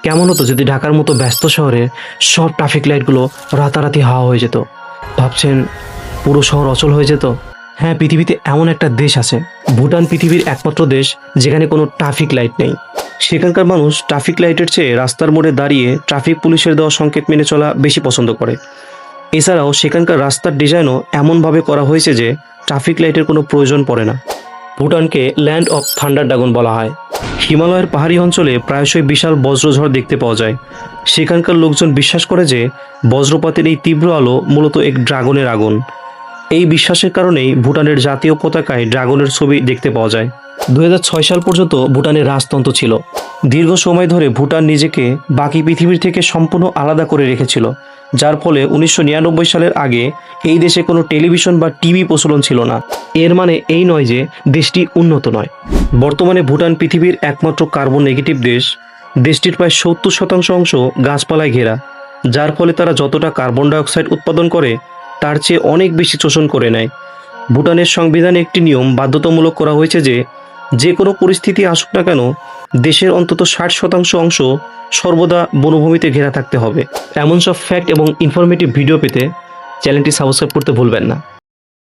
কেমন হতো যদি ঢাকার মতো ব্যস্ত শহরে সব ট্রাফিক লাইটগুলো রাতারাতি হাওয়া হয়ে যেত? ভাবছেন পুরো শহর অচল হয়ে যেত? হ্যাঁ, পৃথিবীতে এমন একটা দেশ আছে, ভুটান পৃথিবীর একমাত্র দেশ যেখানে কোনো ট্রাফিক লাইট নেই। সেখানকার মানুষ ট্রাফিক লাইটের চেয়ে রাস্তার মোড়ে দাঁড়িয়ে ট্রাফিক পুলিশের দেওয়া সংকেত মেনে চলা বেশি পছন্দ করে। এছাড়াও সেখানকার রাস্তার ডিজাইনও এমনভাবে করা হয়েছে যে ট্রাফিক লাইটের কোনো প্রয়োজন পড়ে না। ভুটানকে ল্যান্ড অফ থান্ডার ড্রাগন বলা হয়। হিমালয়ের পাহাড়ি অঞ্চলে প্রায়শই বিশাল বজ্রঝড় দেখতে পাওয়া যায়। সেখানকার লোকজন বিশ্বাস করে যে বজ্রপাতের এই তীব্র আলো মূলত এক ড্রাগনের আগুন। এই বিশ্বাসের কারণেই ভুটানের জাতীয় পতাকায় ড্রাগনের ছবি দেখতে পাওয়া যায়। 2006 সাল পর্যন্ত ভুটানের রাজতন্ত্র ছিল। দীর্ঘ সময় ধরে ভুটান নিজেকে বাকি পৃথিবীর থেকে সম্পূর্ণ আলাদা করে রেখেছিল, যার ফলে 1999 সালের আগে এই দেশে কোনো টেলিভিশন বা টিভি প্রচলন ছিল না। এর মানে এই নয় যে দেশটি উন্নত নয়। বর্তমানে ভুটান পৃথিবীর একমাত্র কার্বন নেগেটিভ দেশ। দেশটির প্রায় 70% অংশ গাছপালায় ঘেরা, যার ফলে তারা যতটা কার্বন ডাইঅক্সাইড উৎপাদন করে তার চেয়ে অনেক বেশি শোষণ করে নেয়। ভুটানের সংবিধানে একটি নিয়ম বাধ্যতামূলক করা হয়েছে যে যে কোনো পরিস্থিতি আসুক না কেন দেশের অন্তত 60% অংশ সর্বদা বনভূমিতে ঘেরা থাকতে হবে। এমন সব ফ্যাক্ট এবং ইনফরমেটিভ ভিডিও পেতে চ্যানেলটি সাবস্ক্রাইব করতে ভুলবেন না।